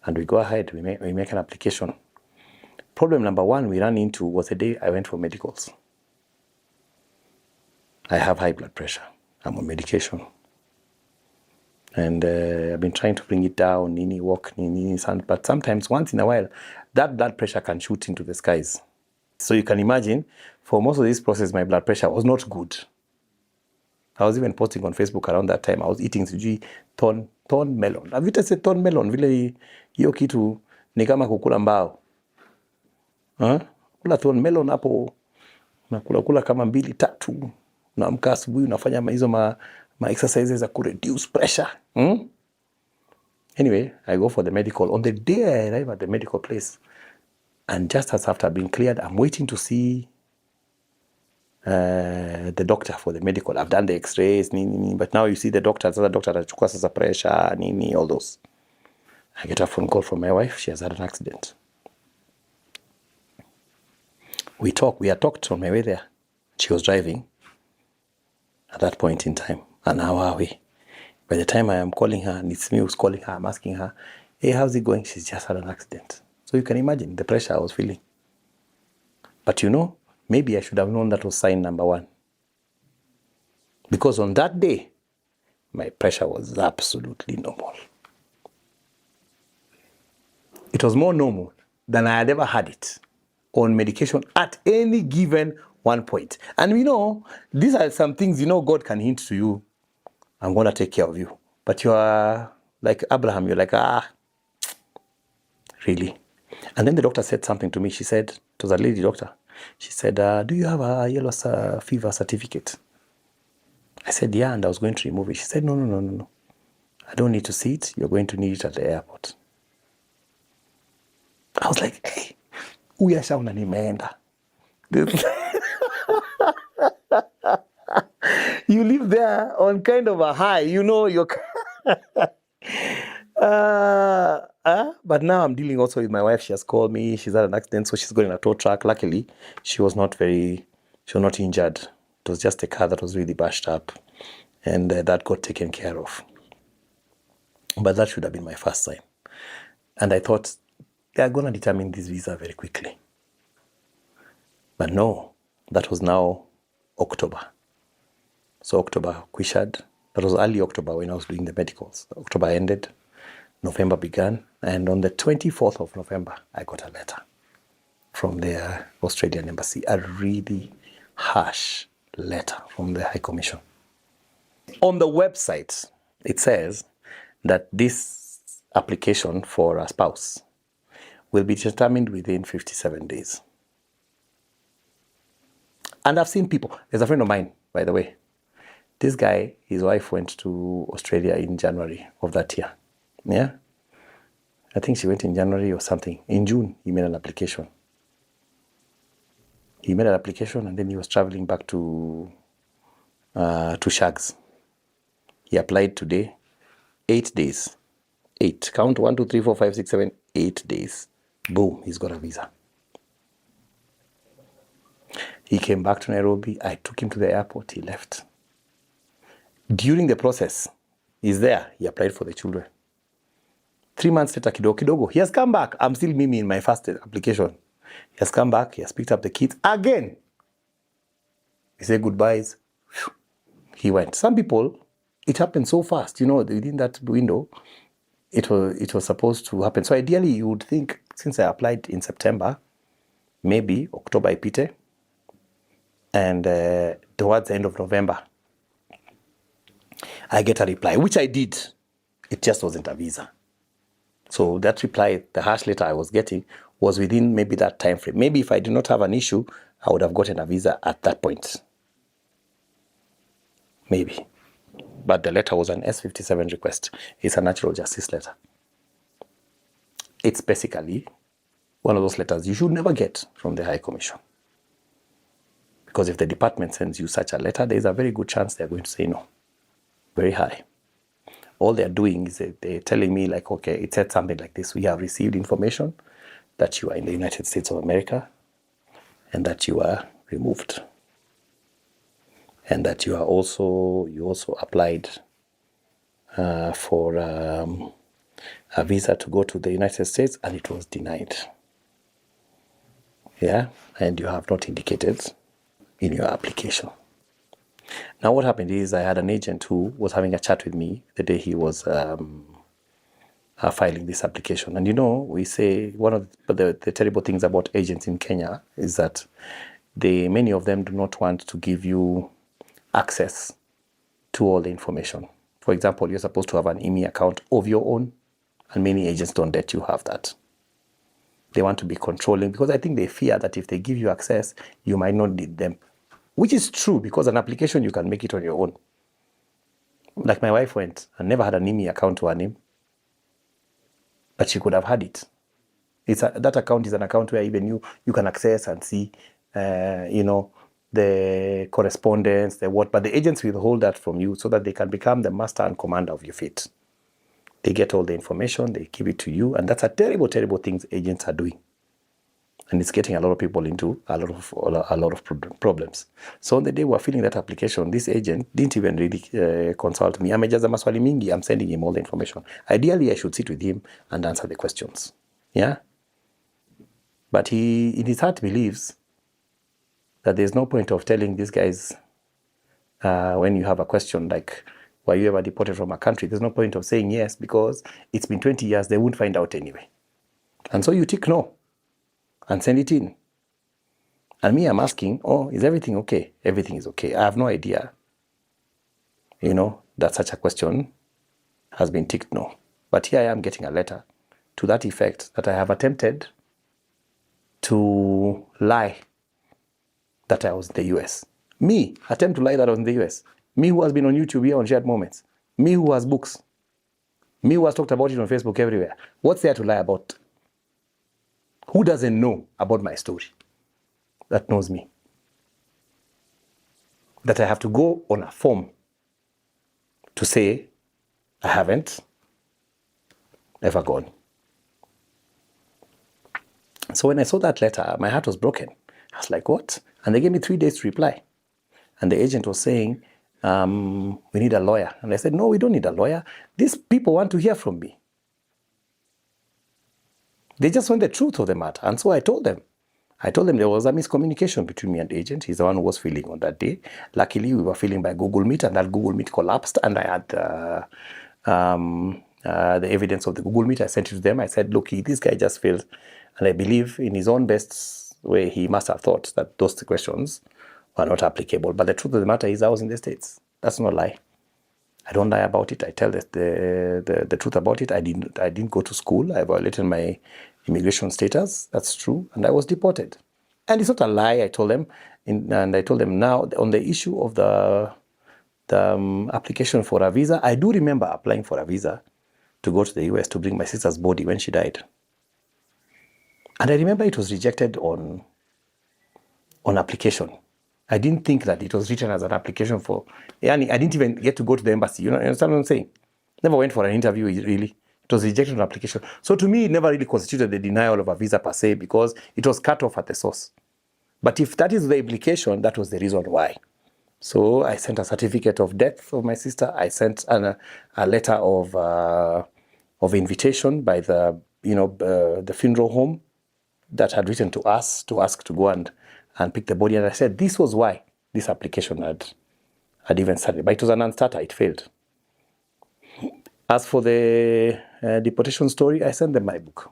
And we go ahead, we make an application. Problem number one we ran into was the day I went for medicals. I have high blood pressure. I'm on medication. And I've been trying to bring it down, but sometimes, once in a while, that blood pressure can shoot into the skies. So you can imagine, for most of this process, my blood pressure was not good. I was even posting on Facebook around that time. I was eating thorn melon. Have you tasted thorn melon? Vile hiyo kitu ni kama kukula mbao. Kula thorn melon hapo, unakula kama 2-3. Unaamka asubuhi unafanya hizo ma exercises to reduce pressure. Anyway, I go for the medical. On the day I arrive at the medical place, and just as after being cleared, I'm waiting to see the doctor for the medical. I've done the x-rays, but now you see the doctor anachukua sasa pressure, all those. I get a phone call from my wife. She has had an accident. We had talked on my way there. She was driving at that point in time. And how are we? By the time I am calling her, and it's me who's calling her, I'm asking her, hey, how's it going? She's just had an accident. So you can imagine the pressure I was feeling. But maybe I should have known that was sign number one. Because on that day, my pressure was absolutely normal. It was more normal than I had ever had it on medication at any given one point. And these are some things, God can hint to you, I'm going to take care of you. But you are like Abraham, you're like, really? And then the doctor said something to me. She said, it was a lady doctor. She said, do you have a yellow fever certificate? I said, yeah, and I was going to remove it. She said, no. I don't need to see it. You're going to need it at the airport. I was like, hey, uyashaona nimeenda. You live there on kind of a high, you're... but now I'm dealing also with my wife. She has called me. She's had an accident, so she's going in a tow truck. Luckily, she was not injured. It was just a car that was really bashed up, and that got taken care of. But that should have been my first sign. And I thought, they are going to determine this visa very quickly. But no, that was now October. So October quished. That was early October when I was doing the medicals. October ended, November began, and on the 24th of November, I got a letter from the Australian embassy, a really harsh letter from the High Commission. On the website, it says that this application for a spouse will be determined within 57 days. And I've seen people, there's a friend of mine, by the way. This guy, his wife went to Australia in January of that year. Yeah? I think she went in January or something. In June, he made an application. He made an application and then he was traveling back to Shags. He applied today, 8 days. 8. Count 1, 2, 3, 4, 5, 6, 7, 8 days. Boom, he's got a visa. He came back to Nairobi. I took him to the airport. He left. During the process, he's there. He applied for the children. 3 months later, kidogo, he has come back. I'm still Mimi in my first application. He has come back. He has picked up the kids again. He said goodbyes. He went. Some people, it happened so fast. You know, within that window, it was supposed to happen. So ideally, you would think, since I applied in September, maybe October ipite, and towards the end of November, I get a reply, which I did. It just wasn't a visa. So that reply, the harsh letter I was getting, was within maybe that time frame. Maybe if I did not have an issue, I would have gotten a visa at that point. Maybe. But the letter was an S57 request. It's a natural justice letter. It's basically one of those letters you should never get from the High Commission. Because if the department sends you such a letter, there's a very good chance they're going to say no. Very high. All they're doing is they're telling me, like, okay, it said something like this. We have received information that you are in the United States of America and that you are removed. And that you also applied for a visa to go to the United States and it was denied. Yeah, and you have not indicated in your application. Now what happened is I had an agent who was having a chat with me the day he was filing this application. And you know, we say one of the terrible things about agents in Kenya is that many of them do not want to give you access to all the information. For example, you're supposed to have an IMI account of your own, and many agents don't let you have that. They want to be controlling because I think they fear that if they give you access, you might not need them. Which is true, because an application, you can make it on your own. Like my wife went and never had an IMI account to her name, but she could have had it. That account is an account where even you can access and see, the correspondence, but the agents withhold that from you so that they can become the master and commander of your fate. They get all the information, they give it to you, and that's a terrible, terrible thing agents are doing. And it's getting a lot of people into a lot of problems. So on the day we're filling that application, this agent didn't even really consult me. Amejaza maswali mingi, I'm sending him all the information. Ideally, I should sit with him and answer the questions. Yeah? But he, in his heart, believes that there's no point of telling these guys when you have a question like, were you ever deported from a country? There's no point of saying yes, because it's been 20 years, they won't find out anyway. And so you tick no and send it in. And me, I'm asking, oh, is everything okay? Everything is okay. I have no idea, that such a question has been ticked no. But here I am getting a letter to that effect that I have attempted to lie that I was in the US. Me, attempt to lie that I was in the US. Me who has been on YouTube here on Shared Moments. Me who has books. Me who has talked about it on Facebook everywhere. What's there to lie about? Who doesn't know about my story that knows me? That I have to go on a form to say I haven't ever gone. So when I saw that letter, my heart was broken. I was like, what? And they gave me 3 days to reply. And the agent was saying, we need a lawyer. And I said, no, we don't need a lawyer. These people want to hear from me. They just want the truth of the matter. And so I told them there was a miscommunication between me and the agent. He's the one who was filling on that day. Luckily, we were filling by Google Meet, and that Google Meet collapsed. And I had the evidence of the Google Meet. I sent it to them. I said, look, this guy just failed. And I believe in his own best way, he must have thought that those questions were not applicable. But the truth of the matter is I was in the States. That's not a lie. I don't lie about it. I tell the truth about it. I didn't go to school. I violated my immigration status. That's true. And I was deported. And it's not a lie, I told them. And I told them now on the issue of the application for a visa. I do remember applying for a visa to go to the US to bring my sister's body when she died. And I remember it was rejected on application. I didn't think that it was written as an application for, I didn't even get to go to the embassy. You understand what I'm saying? Never went for an interview, really. It was rejected on application. So to me, it never really constituted the denial of a visa per se because it was cut off at the source. But if that is the implication, that was the reason why. So I sent a certificate of death of my sister. I sent a letter of invitation by the funeral home that had written to us to ask to go and pick the body. And I said, this was why this application had even started. But it was a non-starter. It failed. As for the deportation story, I sent them my book.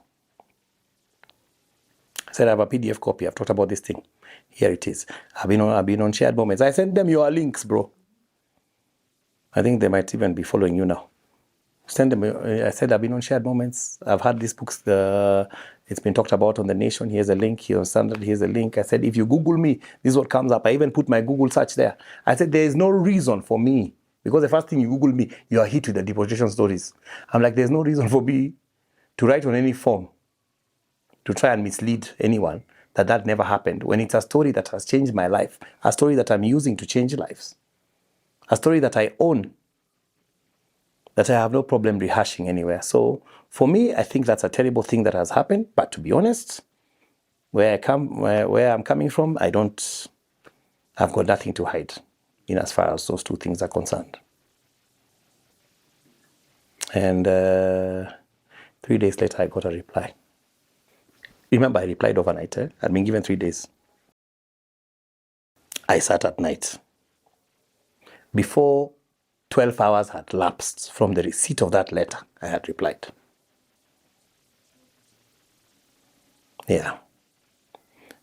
I said, I have a PDF copy. I've talked about this thing. Here it is. I've been on Shared Moments. I sent them your links, bro. I think they might even be following you now. Send them. I said, I've been on Shared Moments. I've had these books. It's been talked about on The Nation. Here's a link. Here on Standard, here's a link. I said, if you Google me, this is what comes up. I even put my Google search there. I said, there is no reason for me, because the first thing you Google me, you are hit with the deportation stories. I'm like, there's no reason for me to write on any form to try and mislead anyone that never happened, when it's a story that has changed my life, a story that I'm using to change lives, a story that I own, that I have no problem rehashing anywhere. So for me, I think that's a terrible thing that has happened. But to be honest, where I'm coming from, I've got nothing to hide in as far as those two things are concerned. And 3 days later, I got a reply. Remember, I replied overnight. I'd been given 3 days. I sat at night. Before 12 hours had lapsed from the receipt of that letter, I had replied. Yeah.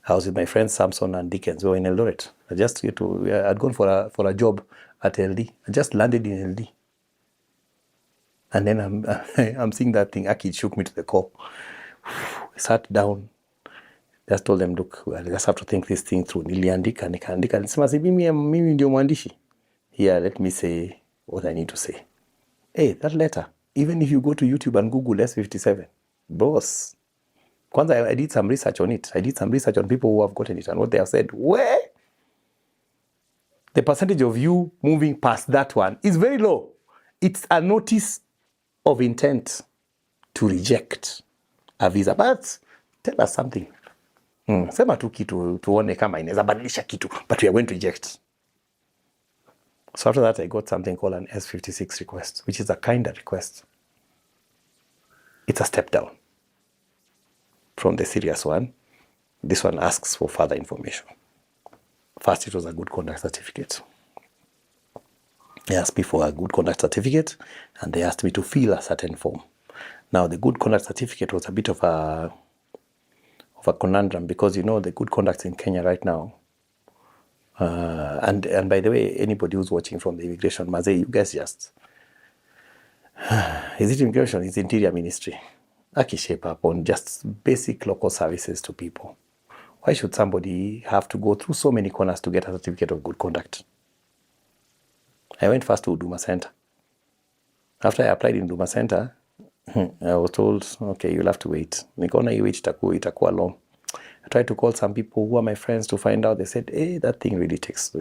I was with my friends Samson and Dickens. We were in Eldoret. I'd gone for a job at LD. I just landed in LD. And then I'm seeing that thing. Aki shook me to the core. I sat down. Just told them, look, I just have to think this thing through. Niliandika, nikaandika. Nisema si mimi ndio mwandishi. Here, let me say what I need to say. Hey, that letter, even if you go to YouTube and Google S57, boss, kwanza I did some research on it. I did some research on people who have gotten it and what they have said. Where? The percentage of you moving past that one is very low. It's a notice of intent to reject a visa. But tell us something. Sema tu kitu tuone kama inaweza badilisha kitu, but we are going to reject. So after that, I got something called an S56 request, which is a kinder request. It's a step down from the serious one. This one asks for further information. First, it was a good conduct certificate. They asked me for a good conduct certificate, and they asked me to fill a certain form. Now, the good conduct certificate was a bit of a conundrum, because the good conduct in Kenya right now, and by the way, anybody who's watching from the immigration, Mazay, you guys just, is it immigration? It's Interior Ministry. Aki shape up on just basic local services to people. Why should somebody have to go through so many corners to get a certificate of good conduct? I went first to Huduma Center. After I applied in Huduma Center, I was told, okay, you'll have to wait. Nikaona hii wait itakuwa long. I tried to call some people who are my friends to find out. They said, hey, that thing really takes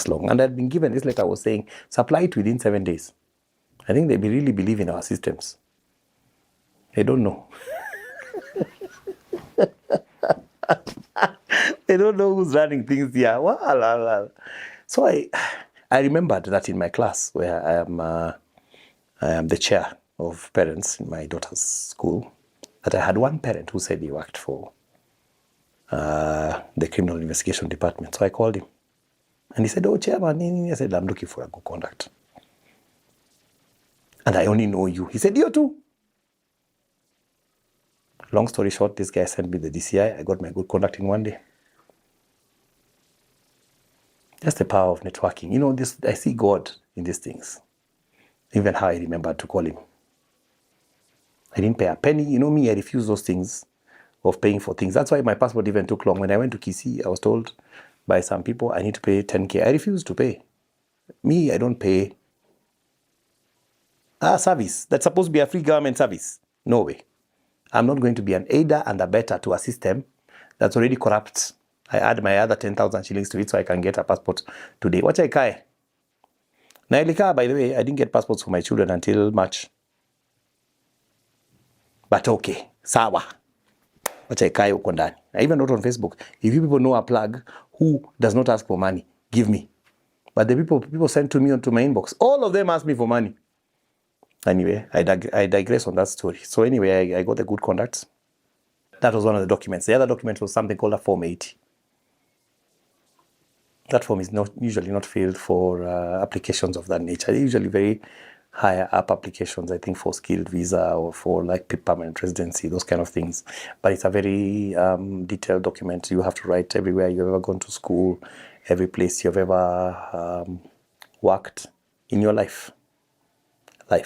long. And I'd been given this letter was saying, supply it within 7 days. I think they really believe in our systems. They don't know. They don't know who's running things here. So I remembered that in my class, where I am the chair of parents in my daughter's school, that I had one parent who said he worked for the criminal investigation department. So I called him. And he said, oh, chairman. I said, I'm looking for a good conduct. And I only know you. He said, you too. Long story short, this guy sent me the DCI. I got my good conduct in 1 day. Just the power of networking. You know, this, I see God in these things. Even how I remembered to call him. I didn't pay a penny. You know me, I refuse those things of paying for things. That's why my passport even took long. When I went to Kisii, I was told by some people I need to pay 10K. I refused to pay. Me, I don't pay. Service. That's supposed to be a free government service. No way. I'm not going to be an aider and abettor to a system that's already corrupt. I add my other 10,000 shillings to it so I can get a passport today. What I kai? Nailika, by the way, I didn't get passports for my children until March. But okay, sawa. What I kai uko ndani. I even wrote on Facebook, if you people know a plug who does not ask for money, give me. But the people sent to me onto my inbox, all of them asked me for money. Anyway, I digress on that story. So anyway, I got the good conduct. That was one of the documents. The other document was something called a Form 80. That form is usually not filled for applications of that nature. They're usually very higher up applications, I think, for skilled visa or for like permanent residency, those kind of things. But it's a very detailed document. You have to write everywhere you've ever gone to school, every place you've ever worked in your life. You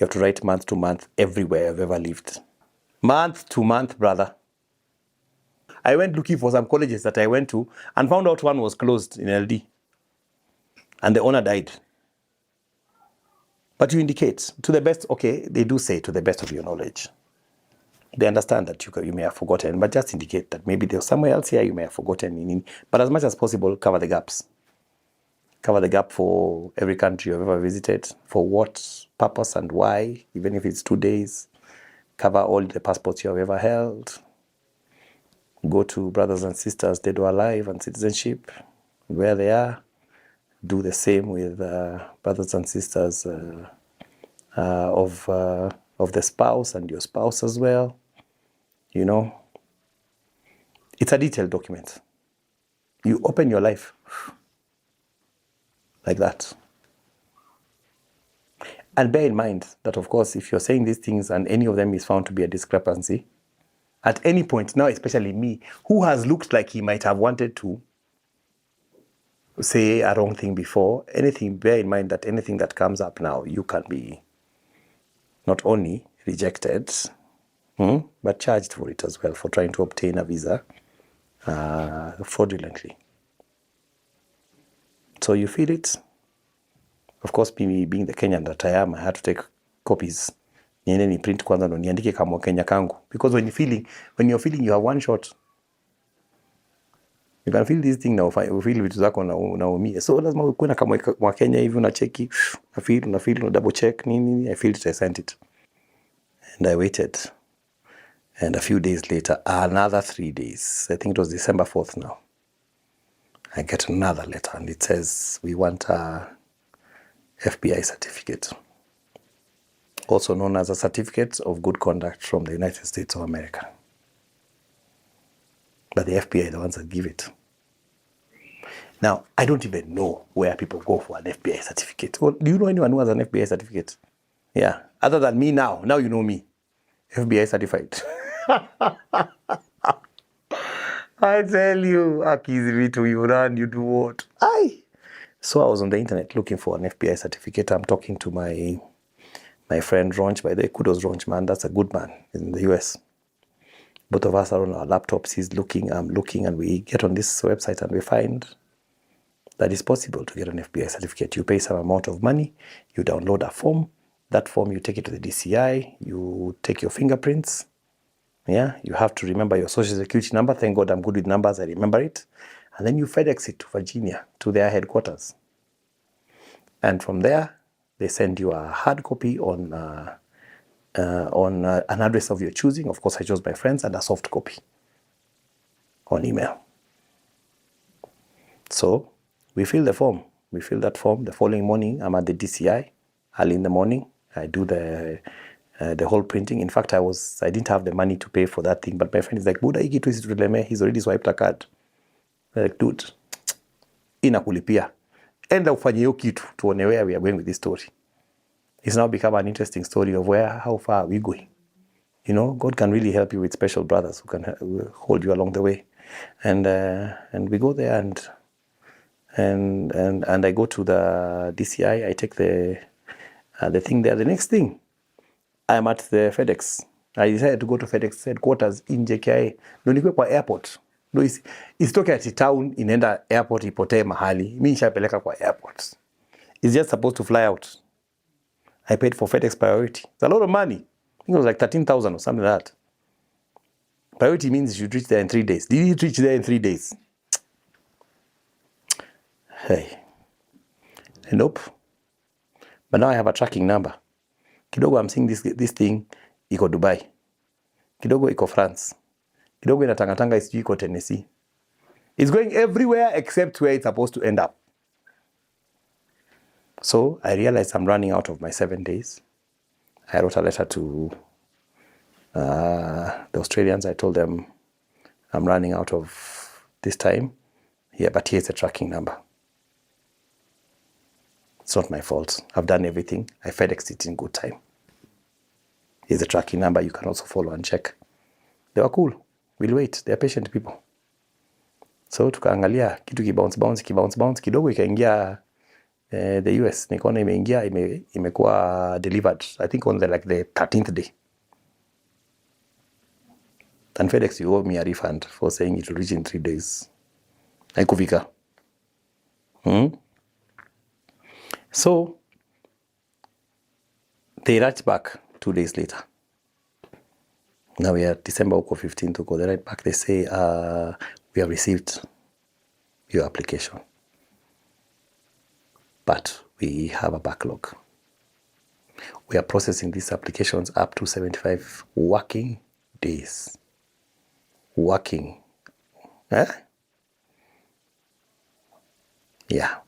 have to write month to month everywhere you've ever lived. Month to month, brother. I went looking for some colleges that I went to and found out one was closed in LD. And the owner died. But you indicate, to the best, okay, they do say to the best of your knowledge. They understand that you may have forgotten, but just indicate that maybe there's somewhere else here you may have forgotten. But as much as possible, cover the gaps. Cover the gap for every country you've ever visited, for what purpose and why, even if it's 2 days. Cover all the passports you've ever held. Go to brothers and sisters dead or alive and citizenship, where they are. Do the same with brothers and sisters of the spouse and your spouse as well. You know, it's a detailed document. You open your life like that. And bear in mind that, of course, if you're saying these things and any of them is found to be a discrepancy, at any point, now especially me, who has looked like he might have wanted to say a wrong thing before, bear in mind that anything that comes up now, you can be not only rejected, but charged for it as well, for trying to obtain a visa fraudulently. So you feel it. Of course, me being the Kenyan that I am, I had to take copies. Niende ni print kwanza ndo niandike kama Kenya kangu. Because when you're feeling you have one shot, you can feel this thing now, feel vitu zako unaumia. So lazima ukuwe na kama Kenya hivi unacheki, una double check nini. I feel it, I sent it. And I waited. And a few days later, another 3 days, I think it was December 4th now, I get another letter and it says, we want a FBI certificate, also known as a certificate of good conduct from the United States of America. But the FBI are the ones that give it. Now, I don't even know where people go for an FBI certificate. Well, do you know anyone who has an FBI certificate? Yeah, other than me now. Now you know me. FBI certified. I tell you, Akizivitu, you run, you do what? So I was on the internet looking for an FBI certificate. I'm talking to my friend Ronch. By the way, kudos Ronch, man. That's a good man in the US. Both of us are on our laptops. He's looking, I'm looking, and we get on this website and we find that it's possible to get an FBI certificate. You pay some amount of money, you download a form. That form, you take it to the DCI, you take your fingerprints. Yeah, you have to remember your social security number. Thank God I'm good with numbers, I remember it. And then you FedEx it to Virginia, to their headquarters. And from there, they send you a hard copy on an address of your choosing. Of course, I chose my friends, and a soft copy on email. So we fill the form. We fill that form. The following morning, I'm at the DCI early in the morning. I do the whole printing. In fact, I didn't have the money to pay for that thing, but my friend is like, Buda, he's already swiped a card. I'm like, dude, inakulipia. Enda ufanye hiyo kitu tuone where we are going with this story. It's now become an interesting story of how far are we going. You know, God can really help you with special brothers who can hold you along the way. And we go there, and and I go to the DCI. I take the thing there. The next thing, I'm at the FedEx. I decided to go to FedEx headquarters in JKIA. Ndio nikuwe kwa airport. Ndio isitoke ati town inaenda airport ipotee mahali. Mimi nishapeleka kwa airport. It's just supposed to fly out. I paid for FedEx priority. It's a lot of money. I think it was like 13,000 or something like that. Priority means you should reach there in 3 days. Did it reach there in 3 days? Hey. Nope. But now I have a tracking number. Kidogo I'm seeing this thing iko Dubai. Kidogo iko France. Kidogo inatangatanga isijui iko Tennessee. It's going everywhere except where it's supposed to end up. So I realized I'm running out of my 7 days. I wrote a letter to the Australians. I told them I'm running out of this time. Yeah, but here's the tracking number. It's not my fault. I've done everything. I FedExed it in good time. Here's the tracking number. You can also follow and check. They were cool. We'll wait. They're patient people. So tukaangalia kitu kibounce kidogo ikaingia the US. Nikaona imeingia imekuwa delivered. I think on the 13th day. And FedEx, you owe me a refund for saying it will reach in 3 days. Haikufika. So they write back 2 days later. Now we are December 15th. They write back. They say, we have received your application, but we have a backlog. We are processing these applications up to 75 working days. Working. Yeah.